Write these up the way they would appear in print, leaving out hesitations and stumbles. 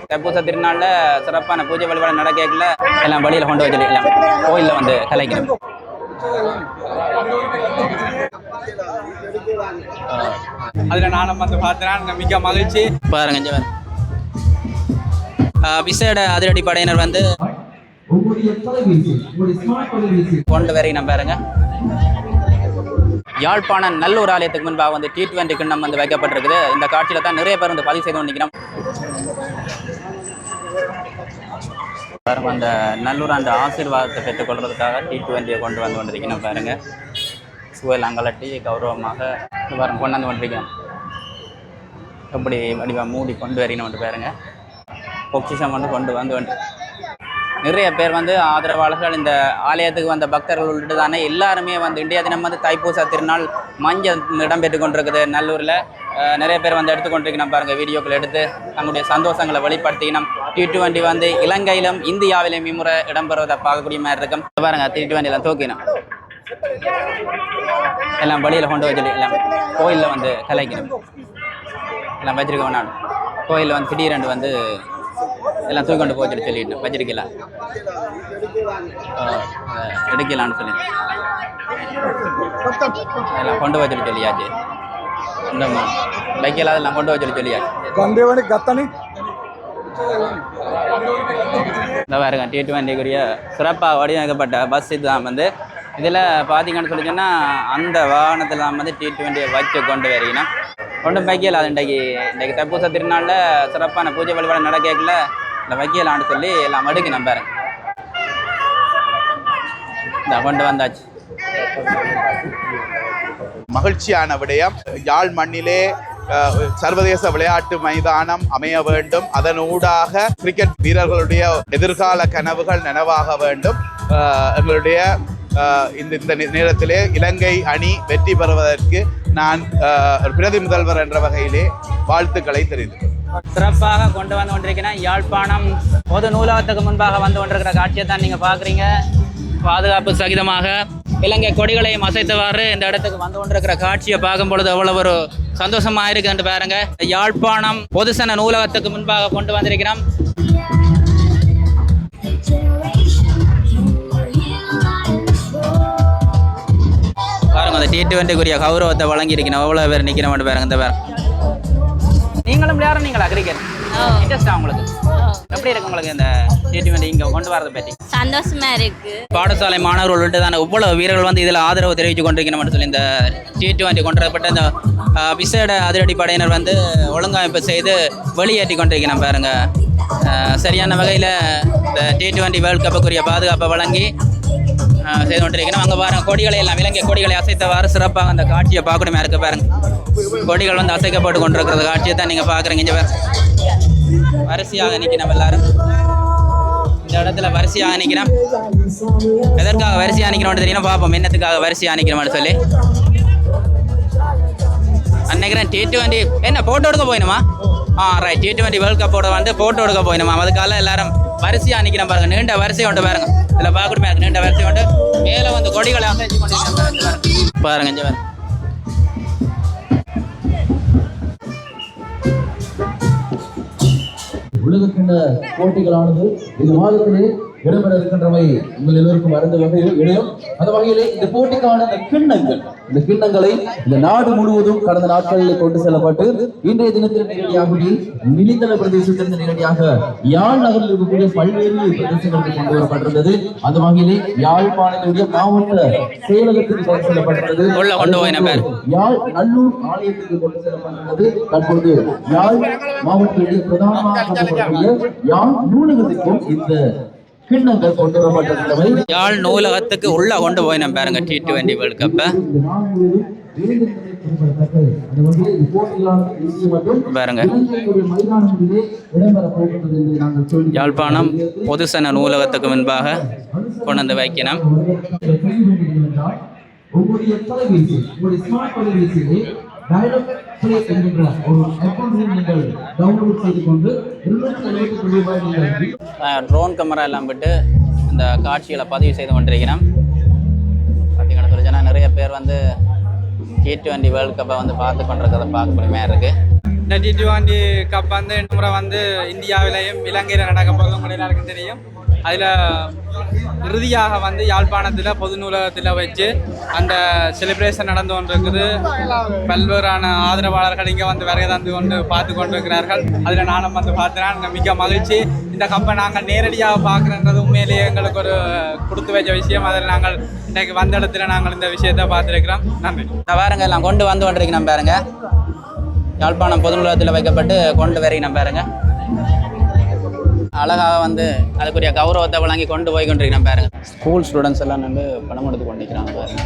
தைப்பூச திருநாளில் சிறப்பான பூஜை வழிபாடு நடக்கல எல்லாம் வழியில் கொண்டு வச்சிருக்கலாம். கோயிலில் வந்து கலைக்கணும். அதில் நானும் வந்து பார்த்தேன்னா மிக மகிழ்ச்சி. பாருங்க விசேட அதிரடி படையினர் வந்து கொண்டு வரையினம் பாருங்க. யாழ்ப்பாணம் நல்லூர் ஆலயத்துக்கு முன்பாக வந்து T20 கிண்ணம் வந்து வைக்கப்பட்டிருக்குது. இந்த காட்சியில் தான் நிறைய பேர் வந்து பதிவு செய்து கொண்டிருக்கிறோம். பாருங்க அந்த நல்லூர் அந்த ஆசீர்வாதத்தை பெற்றுக்கொள்றதுக்காக T20 கொண்டு வந்து கொண்டிருக்கணும் பாருங்க. சுவையில் அங்கலட்டி கௌரவமாக பாருங்க கொண்டு வந்து கொண்டிருக்கிறோம். எப்படி வடிவா மூடி கொண்டு வரணும் பாருங்க. பொக்கிஷம் கொண்டு வந்து நிறைய பேர் வந்து ஆதரவாளர்கள் இந்த ஆலயத்துக்கு வந்த பக்தர்கள் உள்ளிட்டு தானே எல்லாருமே வந்து இந்தியா தினம் வந்து தைப்பூச திருநாள் மஞ்சள் இடம்பெற்று கொண்டிருக்குது. நல்லூரில் நிறைய பேர் வந்து எடுத்துக்கொண்டிருக்கணும் பாருங்கள். வீடியோக்கள் எடுத்து தங்களுடைய சந்தோஷங்களை வெளிப்படுத்திக்கணும். T20 வந்து இலங்கையிலும் இந்தியாவிலும் இம்முறை இடம்பெறுவதை பார்க்கக்கூடிய மாதிரி இருக்கும். பாருங்க T20 தூக்கினோம் எல்லாம் வழியில் கொண்டு வச்சுட்டு எல்லாம் கோயிலில் வந்து கலைக்கணும். எல்லாம் வச்சிருக்க வேணாம். கோயிலில் வந்து திடீரென்று வந்து எல்லாம் தூக்கி கொண்டு போச்சுட்டு சொல்லிட்டு வச்சிருக்கலாம் எடுக்கலான்னு சொல்லி எல்லாம் கொண்டு வச்சுட்டு சொல்லியாச்சு. இந்த பைக்கில் அதெல்லாம் கொண்டு வச்சுட்டு சொல்லியாச்சு. இந்த பாருங்க T20க்குரிய சிறப்பாக வடிவமைக்கப்பட்ட பஸ் இதுதான் வந்து. இதில் பார்த்தீங்கன்னு சொல்லி சொன்னால் அந்த வாகனத்தில் தான் வந்து T20 வச்சு கொண்டு வரீங்கன்னா கொண்டு பைக்கில் அது இன்றைக்கு தைப்பூச திருநாளில் சிறப்பான பூஜை வழிபாடு நடக்கல இந்த வைக்கலான்னு சொல்லி எல்லாம் அடுக்கி நம்பாருங்க. இந்த கொண்டு வந்தாச்சு. மகிழ்ச்சியான விடயம். யாழ் மண்ணிலே சர்வதேச விளையாட்டு மைதானம் அமைய வேண்டும். அதனூடாக கிரிக்கெட் வீரர்களுடைய எதிர்கால கனவுகள் நனவாக வேண்டும். எங்களுடைய இந்த நேரத்திலே இலங்கை அணி வெற்றி பெறுவதற்கு நான் பிரதி முதல்வர் என்ற வகையிலே வாழ்த்துக்களை தெரிவித்துள்ளேன். சிறப்பாக கொண்டு வந்து கொண்டிருக்கிறேன். யாழ்ப்பாணம் பொது நூலகத்துக்கு முன்பாக வந்து கொண்டிருக்கிற காட்சியை தான் நீங்கள் பார்க்குறீங்க. பாதுகாப்பு சகிதமாக இலங்கை கொடிகளையும் அசைத்தவாறு இந்த இடத்துக்கு வந்து கொண்டிருக்கிற காட்சியை பார்க்கும் பொழுது எவ்வளவு ஒரு சந்தோஷமாக இருக்குன்னு பாருங்க. யாழ்ப்பாணம் பொதுசன நூலகத்துக்கு முன்பாக கொண்டு வந்திருக்கிறோம். பாருங்க அந்த T20க்குரிய கௌரவத்தை வழங்கி இருக்கணும். எவ்வளோ பேர் நிற்கிறோம் பாருங்க. இந்த பேர் நீங்களும் விளையாடுறீங்களா கிரிக்கெட்? இன்ட்ரெஸ்டா உங்களுக்கு? எப்படி இருக்கு உங்களுக்கு இந்த T20 இங்கே கொண்டு வரதை பற்றி? சந்தோஷமா இருக்கு. பாடசாலை மாணவர்கள் தானே இவ்வளவு வீரர்கள் வந்து இதில் ஆதரவு தெரிவித்து கொண்டிருக்கணும்னு சொல்லி இந்த T20 கொண்டு வரப்பட்ட இந்த விசேட அதிரடி படையினர் வந்து ஒழுங்கமைப்பு செய்து வெளியேற்றி கொண்டிருக்கணும் பாருங்க. சரியான வகையில் இந்த T20 வேர்ல்ட் கப்புக்குரிய பாதுகாப்பை வழங்கி செய்து கொண்டிருக்கணும். அங்கே பாருங்க கொடிகளை எல்லாம் இலங்கை கொடிகளை அசைத்தவாறு சிறப்பாக அந்த காட்சியை பார்க்கணுமே இருக்கு பாருங்க. கொடிகள் வந்து அசைக்கப்பட்டு கொண்டிருக்கிற காட்சியை தான் நீங்கள் பார்க்குறீங்க. இங்கே வரிசையாக நிற்கணும் எல்லாரும். இந்த இடத்துல வரிசையாக நிற்கிறோம். எதற்காக வரிசையாக நிற்கணும்னு தெரியும் பார்ப்போம். என்னத்துக்காக வரிசையாக நிற்கணும்னு சொல்லி நினைக்கிறேன். T20 என்ன ஃபோட்டோ எடுக்க போயிடுமா? ரைட். T20 வேர்ல்ட் கப்போட வந்து ஃபோட்டோ எடுக்க போயிடுமா? அதுக்காக எல்லாரும் வரிசையாக நிற்கிறோம் பாருங்க. நீண்ட வரிசை கொண்டு பாருங்க. இதில் பார்க்கணுமே இருக்கு. நீண்ட வரிசை கொண்டு மேலே வந்து கொடிகளை அசைச்சு கொண்டு பாருங்க. இங்கே பாருங்க. உலகக்கிண்ண போட்டிகளானது இந்த மாதத்திலே இடம்பெற இருக்கின்றவை உங்கள் எல்லோருக்கும் அறிந்த வகையில் இடையும். அந்த வகையிலே இந்த போட்டிக்கான இந்த கிண்ணங்களை இந்த நாடு முழுவதும் கடந்த நாட்களில் கொண்டு செல்லப்பட்டு இன்றைய தினத்தில் நேரடியாக மிலிந்தள பிரதேசத்திலிருந்து நேரடியாக யாழ் நகரில் இருக்கக்கூடிய பல்வேறு பிரதேசங்களுக்கு கொண்டு வரப்பட்டிருந்தது. அந்த வகையிலே யாழ்ப்பாணத்தினுடைய மாவட்ட செயலகத்துக்கு கொண்டு செல்லப்பட்டிருந்தது. யாழ் நல்லூர் ஆலயத்துக்கு கொண்டு செல்லப்பட்டுள்ளது. தற்பொழுது யாழ் மாவட்டத்தினுடைய பிரதானமாக யாழ் நூலகத்திற்கும் இந்த கிண்ணங்கள் கொண்டு வரப்பட்டிருந்தவை. யாழ் நூலகத்துக்கு உள்ள கொண்டு போய் நம்ம பாருங்க T20 வேர்ல்ட் கப்பை பாருங்க. யாழ்ப்பாணம் பொதுசன நூலகத்துக்கு முன்பாக கொண்டு வந்து வைக்கணும். ட்ரோன் கேமரா எல்லாம் விட்டு இந்த காட்சிகளை பதிவு செய்து கொண்டிருக்கிறோம். பார்த்தீங்கன்னா சொல்லிச்சுன்னா நிறைய பேர் வந்து T20 வேர்ல்ட் கப்பை வந்து பார்த்து கொண்டிருக்கிறத பார்க்கக்கூடிய மாதிரி இருக்குது. இந்த T20 கப் வந்து இந்த முறை வந்து இந்தியாவிலையும் இலங்கையில் நடக்க போகுது உங்களுக்கு எல்லாருக்கும் தெரியும். அதில் இறுதியாக வந்து யாழ்ப்பாணத்தில் பொது நூலகத்தில் வச்சு அந்த செலிப்ரேஷன் நடந்து கொண்டிருக்குது. பல்வேறான ஆதரவாளர்கள் இங்கே வந்து வருகை தந்து கொண்டு பார்த்து கொண்டிருக்கிறார்கள். அதில் நானும் வந்து பார்த்தேன். மிக மகிழ்ச்சி. இந்த கப்பை நாங்கள் நேரடியாக பார்க்குறன்றது உண்மையிலேயே எங்களுக்கு ஒரு கொடுத்து வச்ச விஷயம். அதில் நாங்கள் இன்றைக்கு வந்த இடத்துல நாங்கள் இந்த விஷயத்தை பார்த்துருக்கிறோம். நன்றி. பாருங்க எல்லாம் கொண்டு வந்து கொண்டிருக்கணும் பாருங்க. யாழ்ப்பாணம் பொது நூலகத்தில் வைக்கப்பட்டு கொண்டு வரைக்கணும் பாருங்க. அழகாக வந்து அதுக்குரிய கௌரவத்தை வழங்கி கொண்டு போய் கொண்டிருக்கிறேன் பாருங்க. ஸ்கூல் ஸ்டூடெண்ட்ஸ் எல்லாம் வந்து படம் எடுத்து கொண்டிருக்கிறாங்க பாருங்க.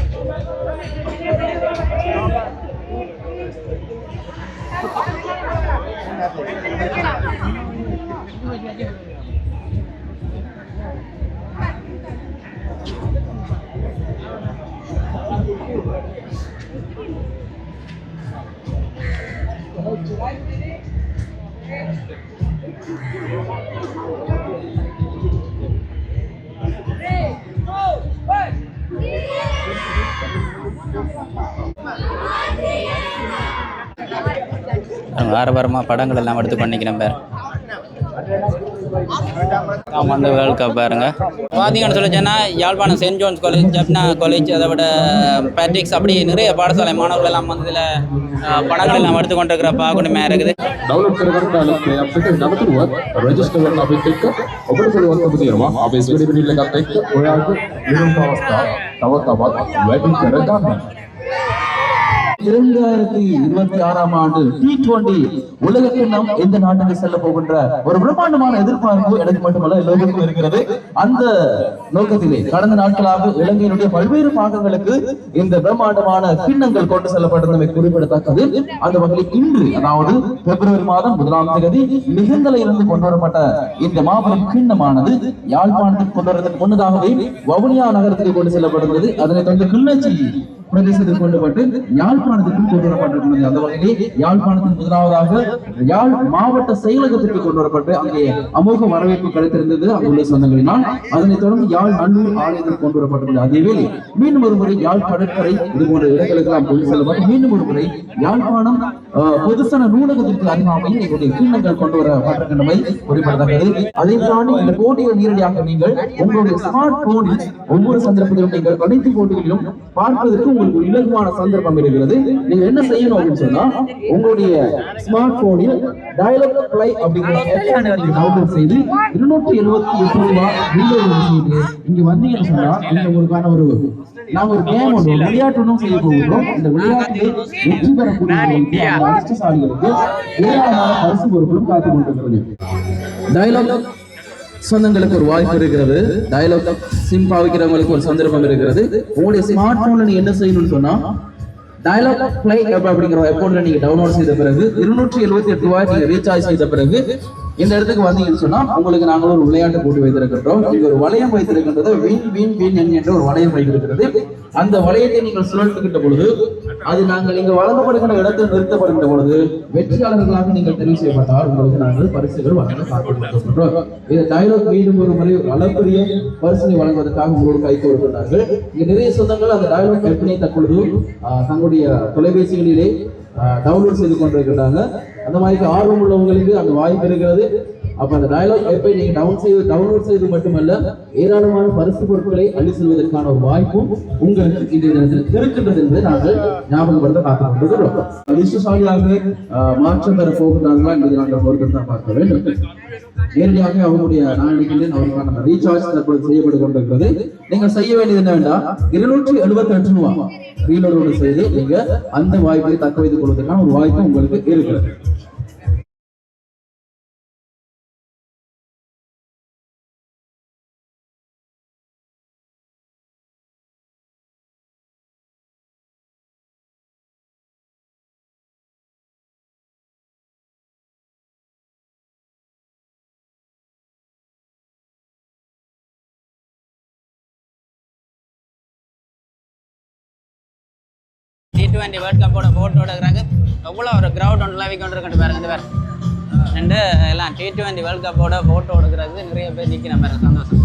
ஆரம்பரமாக படங்கள் எல்லாம் எடுத்து பண்ணிக்கிறேன் பேர். வந்து வேர்ல்ட் கப் பாருங்க. பார்த்தீங்கன்னு சொல்லிச்சேன்னா Yazhpanam saint John's college, Jaffna college, அதை விட பேட்ரிக்ஸ், அப்படி நிறைய பாடசாலை மாணவர்கள் எல்லாம் வந்து இதில் படங்கள் எல்லாம் எடுத்து கொண்டிருக்கிற பார்க்கணுமே இருக்குது. ඩවුන්ලෝඩ් කරගන්න අපිට නවතුනොත් රෙජිස්ටර් වෙන අපිත් එක්ක ඔබට පුළුවන්කම තියෙනවා අපේ ස්ටඩි මිනිල් එකත් එක්ක ඔයාලට විනෝද අවස්ථා තව තවත් වැඩි කරගන්න. 2026ஆம் ஆண்டு T20 உலக கிண்ணம் எந்த நாட்டுக்கு செல்ல போகின்ற ஒரு பிரம்மாண்டமான எதிர்பார்ப்பு எனக்கு மட்டுமல்ல எல்லோருக்கும் இருக்கிறது. அந்த நோக்கத்திலே கடந்த நாட்களாக இலங்கையினுடைய பல்வேறு பாகங்களுக்கு இந்த பிரம்மாண்டமான கிண்ணங்கள் கொண்டு செல்லப்பட்டிருந்தமை குறிப்பிடத்தக்கது. அந்த வகையில் இன்று, அதாவது பிப்ரவரி மாதம் 1ஆம் தேதி மிகுந்தல இருந்து கொண்டு வரப்பட்ட இந்த மாபெரும் கிண்ணமானது யாழ்ப்பாணத்துக்கு கொண்டு வரதுக்கு முன்னதாகவே வவுனியா நகரத்துக்கு கொண்டு செல்லப்பட்டிருந்தது. அதனைத் தொடர்ந்து கிளிநொச்சி பிரதேசத்தில் கொண்டுபட்டு யாழ்ப்பாணத்திற்கு கொண்டு வரப்பட்டிருக்கிறது. அந்த வகையிலே யாழ்ப்பாணத்தின் முதலாவதாக யாழ் மாவட்ட செயலகத்திற்கு கொண்டு வரப்பட்டு அங்கே அமோக வரவேற்பு கிடைத்திருந்தது அங்குள்ள சொந்தங்களினால். அதனைத் தொடர்ந்து யாழ் நல்லூர் ஆலயத்தில் கொண்டு வரப்பட்டிருந்தது. அதேவேளை மீண்டும் ஒரு முறை யாழ் கடற்கரை இது போன்ற இடங்களுக்கெல்லாம் கொண்டு செல்லப்பட்டு மீண்டும் ஒரு முறை யாழ்ப்பாணம் பொதுசன நூலகத்திற்கு அருகாமையில் எங்களுடைய கிண்ணங்கள் கொண்டு வரப்பட்டிருக்கின்றமை குறிப்பிடத்தக்கது. அதை தாண்டி இந்த போட்டியை நேரடியாக நீங்கள் உங்களுடைய ஸ்மார்ட் போனில் ஒவ்வொரு சந்தர்ப்பத்திலும் நீங்கள் அனைத்து போட்டிகளிலும் பார்ப்பதற்கு உங்களுக்கு ஒரு இலகுவான சந்தர்ப்பம் இருக்கிறது. நீங்க என்ன செய்யணும் அப்படின்னு சொன்னா, உங்களுடைய ஸ்மார்ட் போனில் டயலாக் பிளே அப்படிங்கிற டவுன்லோட் செய்து 278 ரூபாய் ரீலோட் செய்து இங்க வந்தீங்கன்னு சொன்னா நீங்க உங்களுக்கான ஒரு நாங்க ஒரு கேம் ஒன்று விளையாட்டு ஒன்றும் செய்ய போகிறோம். இந்த விளையாட்டிலே வெற்றி பெறக்கூடிய அதிர்ஷ்டசாலிகளுக்கு ஏராளமான பரிசு பொருட்களும் காத்துக் கொண்டிருக்கிறது. டயலாக் சொந்தங்களுக்கு ஒரு வாய்ப்பு இருக்கிறது. டயலாக் சிம் பாவிக்கிறவங்களுக்கு ஒரு சந்தர்ப்பம் இருக்கிறது. உங்களுடைய ஸ்மார்ட் போன்ல நீங்க என்ன செய்யணும்னு சொன்னா, டயலாக் பிளே அப்படிங்கிற அக்கௌண்ட்ல நீங்க டவுன்லோட் செய்த பிறகு 278 ரூபாய் நீங்க ரீசார்ஜ் செய்த பிறகு இந்த இடத்துக்கு வந்தீங்கன்னு சொன்னா உங்களுக்கு நாங்கள் ஒரு விளையாட்டு போட்டி வைத்திருக்கின்றோம். இங்க ஒரு வளையம் வைத்திருக்கின்றது. வின் வின் வின் என்ற ஒரு வளையம் வைத்திருக்கிறது. அந்த வளையத்தை நீங்கள் சுழற்றுகின்ற பொழுது அது நாங்கள் இங்க வழங்கப்படுகின்ற இடத்தில் நிறுத்தப்படுகின்ற பொழுது வெற்றியாளர்களாக நீங்கள் தெரிவு செய்யப்பட்டால் உங்களுக்கு நாங்கள் பரிசுகள் வழங்க காத்திருக்கின்றோம். இந்த டயலாக் மீண்டும் ஒரு முறை அளப்பரிய பரிசனை வழங்குவதற்காக உங்களோடு கை கோர்க்கின்றார்கள். இங்க நிறைய சொந்தங்கள் அந்த டயலாக் ஆப்பினை தற்பொழுது தங்களுடைய தொலைபேசிகளிலே டவுன்லோட் செய்து கொண்டிருக்கிறாங்க. அந்த மாதிரி ஆர்வம் உள்ளவங்களுக்கு அந்த வாய்ப்பு இருக்கிறது. அப்ப அந்த டயலாக் ஆப்பை நீங்க டவுன்லோட் செய்து மட்டுமல்ல, ஏராளமான பரிசு பொருட்களை அள்ளி செல்வதற்கான ஒரு வாய்ப்பும் உங்களுக்கு இந்த இடத்தில் இருக்கின்றது என்பதை நாங்கள் ஞாபகப்படுத்த காத்துக்கொண்டிருக்கிறோம். அதிர்ஷ்டசாலியாக மாற்றம் பெற போகிறார்களா என்பதை நாங்கள் பொறுத்து தான் பார்க்க வேண்டும். நேரடியாக அவங்களுடைய நாளைக்கு அவருக்கான ரீசார்ஜ் தற்போது செய்யப்பட்டு கொண்டிருக்கிறது. நீங்கள் செய்ய வேண்டியது என்னவென்றா 278 ரூபாய் ரீலோடு செய்து நீங்க அந்த வாய்ப்பை தக்க வைத்துக் கொள்வதற்கான ஒரு வாய்ப்பு உங்களுக்கு இருக்கிறது. T20 வேர்ல்ட் கப்போட போட்டோட இருக்கிறாங்க. எவ்வளோ ஒரு கிரவுண்ட் ஒன்றுலாம் வைக்கொண்டிருக்கிட்டு பாருங்க. இந்த பேர் ரெண்டு எல்லாம் T20 வேர்ல்ட் கப்போட போட்டோ எடுக்கிறது நிறைய பேர் நிற்கிற பாருங்க. சந்தோஷம்.